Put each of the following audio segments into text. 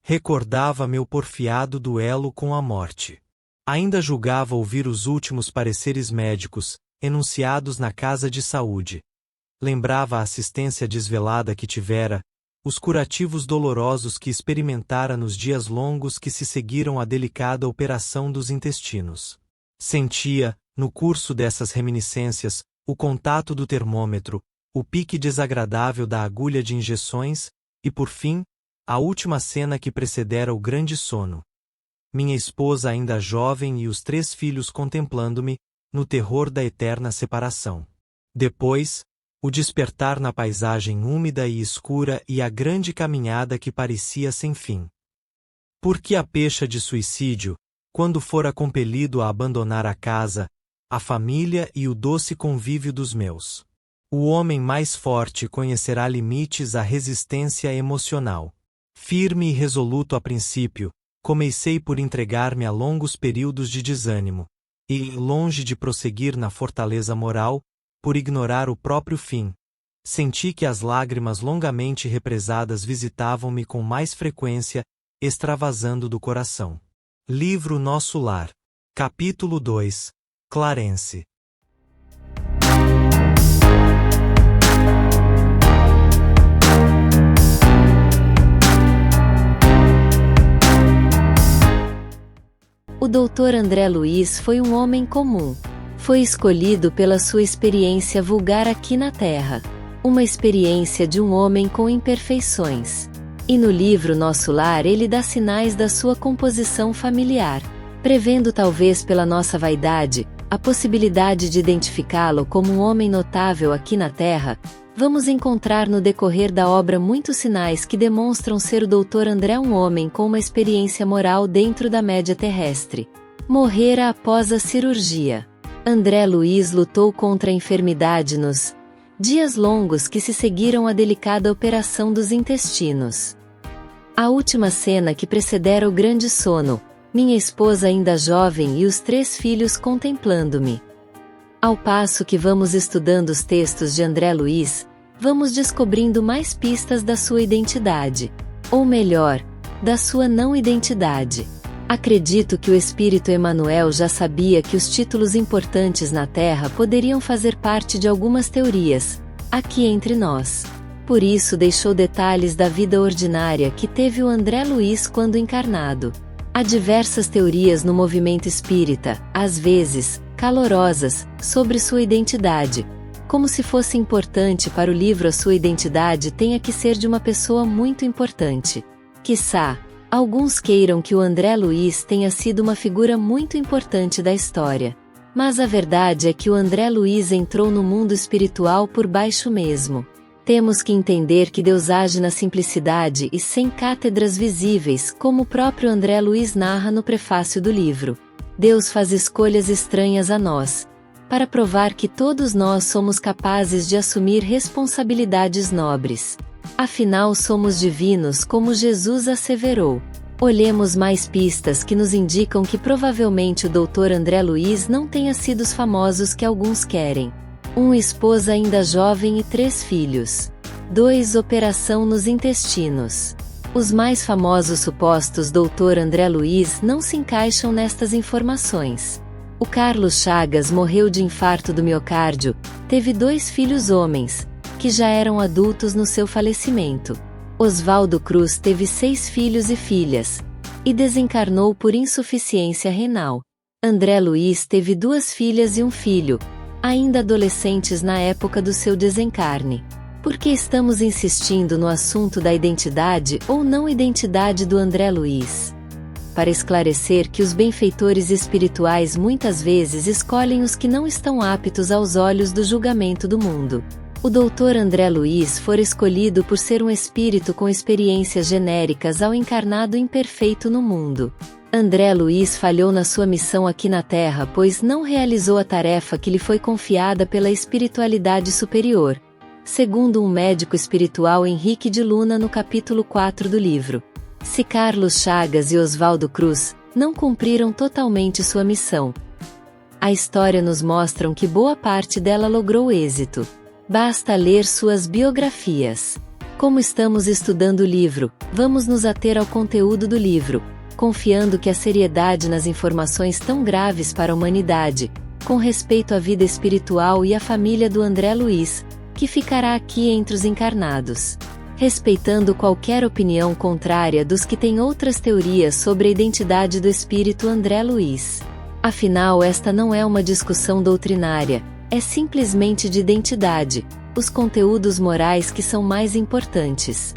Recordava meu porfiado duelo com a morte. Ainda julgava ouvir os últimos pareceres médicos, enunciados na casa de saúde. Lembrava a assistência desvelada que tivera, os curativos dolorosos que experimentara nos dias longos que se seguiram à delicada operação dos intestinos. Sentia, no curso dessas reminiscências, o contato do termômetro, o pique desagradável da agulha de injeções, e por fim, a última cena que precedera o grande sono. Minha esposa ainda jovem e os 3 filhos contemplando-me, no terror da eterna separação. Depois, o despertar na paisagem úmida e escura e a grande caminhada que parecia sem fim. Porque a pecha de suicídio, quando fora compelido a abandonar a casa, a família e o doce convívio dos meus. O homem mais forte conhecerá limites à resistência emocional. Firme e resoluto a princípio, comecei por entregar-me a longos períodos de desânimo, e, longe de prosseguir na fortaleza moral, por ignorar o próprio fim, senti que as lágrimas longamente represadas visitavam-me com mais frequência, extravasando do coração. Livro Nosso Lar. Capítulo 2. Clarence. O Dr. André Luiz foi um homem comum. Foi escolhido pela sua experiência vulgar aqui na Terra. Uma experiência de um homem com imperfeições. E no livro Nosso Lar ele dá sinais da sua composição familiar, prevendo talvez pela nossa vaidade, a possibilidade de identificá-lo como um homem notável aqui na Terra. Vamos encontrar no decorrer da obra muitos sinais que demonstram ser o Dr. André um homem com uma experiência moral dentro da média terrestre. Morrera após a cirurgia. André Luiz lutou contra a enfermidade nos dias longos que se seguiram à delicada operação dos intestinos. A última cena que precedera o grande sono, minha esposa ainda jovem e os 3 filhos contemplando-me. Ao passo que vamos estudando os textos de André Luiz, vamos descobrindo mais pistas da sua identidade, ou melhor, da sua não identidade. Acredito que o Espírito Emmanuel já sabia que os títulos importantes na Terra poderiam fazer parte de algumas teorias, aqui entre nós. Por isso deixou detalhes da vida ordinária que teve o André Luiz quando encarnado. Há diversas teorias no movimento espírita, às vezes, calorosas, sobre sua identidade. Como se fosse importante para o livro a sua identidade tenha que ser de uma pessoa muito importante. Quiçá, alguns queiram que o André Luiz tenha sido uma figura muito importante da história. Mas a verdade é que o André Luiz entrou no mundo espiritual por baixo mesmo. Temos que entender que Deus age na simplicidade e sem cátedras visíveis, como o próprio André Luiz narra no prefácio do livro. Deus faz escolhas estranhas a nós, para provar que todos nós somos capazes de assumir responsabilidades nobres. Afinal somos divinos como Jesus asseverou. Olhemos mais pistas que nos indicam que provavelmente o Dr. André Luiz não tenha sido os famosos que alguns querem. 1. Esposa ainda jovem e 3 filhos. 2. Operação nos intestinos. Os mais famosos supostos Dr. André Luiz não se encaixam nestas informações. O Carlos Chagas morreu de infarto do miocárdio, teve 2 filhos homens, que já eram adultos no seu falecimento. Oswaldo Cruz teve 6 filhos e filhas, e desencarnou por insuficiência renal. André Luiz teve 2 filhas e um filho, ainda adolescentes na época do seu desencarne. Por que estamos insistindo no assunto da identidade ou não identidade do André Luiz? Para esclarecer que os benfeitores espirituais muitas vezes escolhem os que não estão aptos aos olhos do julgamento do mundo. O Dr. André Luiz fora escolhido por ser um espírito com experiências genéricas ao encarnado imperfeito no mundo. André Luiz falhou na sua missão aqui na Terra pois não realizou a tarefa que lhe foi confiada pela espiritualidade superior, segundo um médico espiritual Henrique de Luna no capítulo 4 do livro. Se Carlos Chagas e Oswaldo Cruz não cumpriram totalmente sua missão, a história nos mostra que boa parte dela logrou êxito. Basta ler suas biografias. Como estamos estudando o livro, vamos nos ater ao conteúdo do livro, confiando que a seriedade nas informações tão graves para a humanidade, com respeito à vida espiritual e à família do André Luiz, que ficará aqui entre os encarnados. Respeitando qualquer opinião contrária dos que têm outras teorias sobre a identidade do espírito André Luiz. Afinal, esta não é uma discussão doutrinária, é simplesmente de identidade, os conteúdos morais que são mais importantes.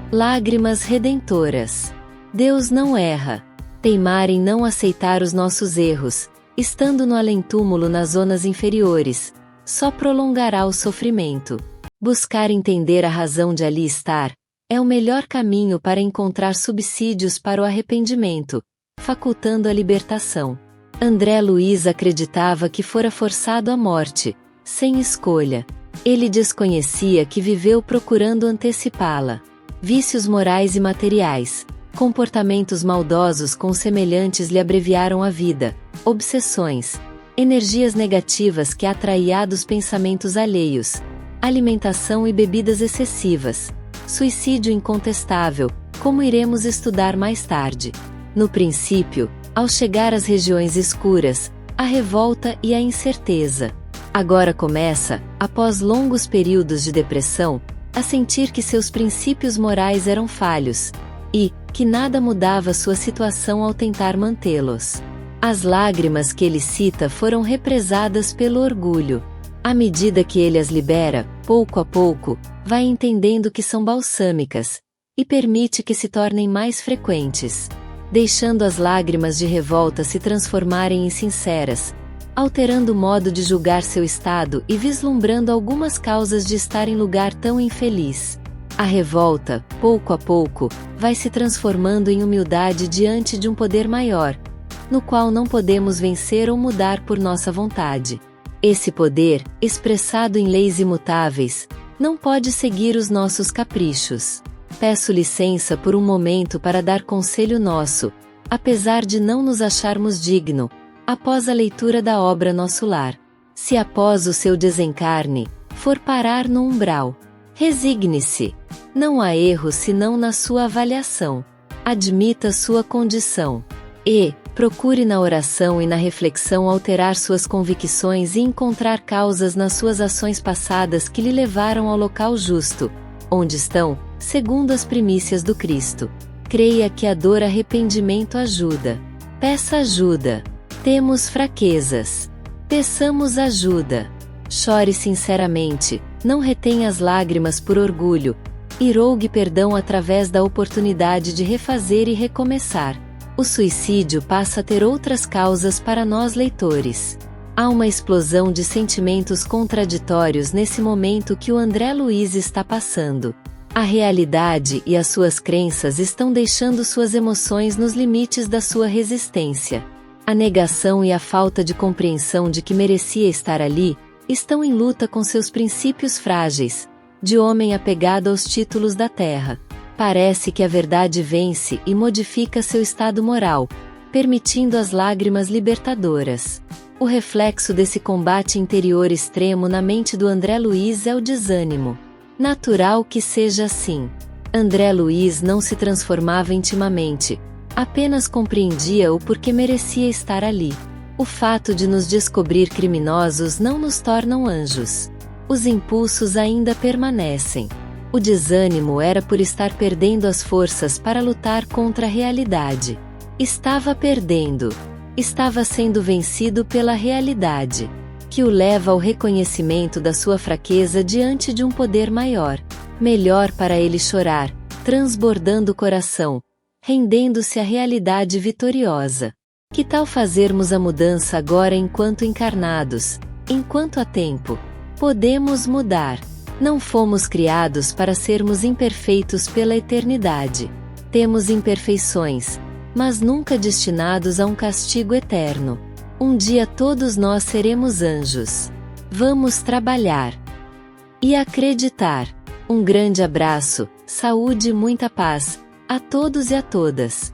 Lágrimas redentoras. Deus não erra. Teimar em não aceitar os nossos erros, estando no além-túmulo nas zonas inferiores, só prolongará o sofrimento. Buscar entender a razão de ali estar, é o melhor caminho para encontrar subsídios para o arrependimento, facultando a libertação. André Luiz acreditava que fora forçado à morte, sem escolha. Ele desconhecia que viveu procurando antecipá-la. Vícios morais e materiais, comportamentos maldosos com semelhantes lhe abreviaram a vida, obsessões, energias negativas que atraía dos pensamentos alheios, alimentação e bebidas excessivas, suicídio incontestável, como iremos estudar mais tarde. No princípio, ao chegar às regiões escuras, a revolta e a incerteza. Agora começa, após longos períodos de depressão, a sentir que seus princípios morais eram falhos, e que nada mudava sua situação ao tentar mantê-los. As lágrimas que ele cita foram represadas pelo orgulho. À medida que ele as libera, pouco a pouco, vai entendendo que são balsâmicas, e permite que se tornem mais frequentes, deixando as lágrimas de revolta se transformarem em sinceras, alterando o modo de julgar seu estado e vislumbrando algumas causas de estar em lugar tão infeliz. A revolta, pouco a pouco, vai se transformando em humildade diante de um poder maior, no qual não podemos vencer ou mudar por nossa vontade. Esse poder, expressado em leis imutáveis, não pode seguir os nossos caprichos. Peço licença por um momento para dar conselho nosso, apesar de não nos acharmos digno, após a leitura da obra Nosso Lar. Se após o seu desencarne, for parar no umbral, resigne-se. Não há erro senão na sua avaliação. Admita sua condição. E procure na oração e na reflexão alterar suas convicções e encontrar causas nas suas ações passadas que lhe levaram ao local justo, onde estão, segundo as primícias do Cristo. Creia que a dor arrependimento ajuda. Peça ajuda. Temos fraquezas. Peçamos ajuda. Chore sinceramente, não retenha as lágrimas por orgulho, e rogue perdão através da oportunidade de refazer e recomeçar. O suicídio passa a ter outras causas para nós leitores. Há uma explosão de sentimentos contraditórios nesse momento que o André Luiz está passando. A realidade e as suas crenças estão deixando suas emoções nos limites da sua resistência. A negação e a falta de compreensão de que merecia estar ali, estão em luta com seus princípios frágeis, de homem apegado aos títulos da terra. Parece que a verdade vence e modifica seu estado moral, permitindo as lágrimas libertadoras. O reflexo desse combate interior extremo na mente do André Luiz é o desânimo. Natural que seja assim. André Luiz não se transformava intimamente, apenas compreendia o porquê merecia estar ali. O fato de nos descobrir criminosos não nos tornam anjos. Os impulsos ainda permanecem. O desânimo era por estar perdendo as forças para lutar contra a realidade. Estava perdendo. Estava sendo vencido pela realidade, que o leva ao reconhecimento da sua fraqueza diante de um poder maior. Melhor para ele chorar, transbordando o coração, rendendo-se à realidade vitoriosa. Que tal fazermos a mudança agora enquanto encarnados, enquanto há tempo? Podemos mudar. Não fomos criados para sermos imperfeitos pela eternidade. Temos imperfeições, mas nunca destinados a um castigo eterno. Um dia todos nós seremos anjos. Vamos trabalhar e acreditar. Um grande abraço, saúde e muita paz a todos e a todas.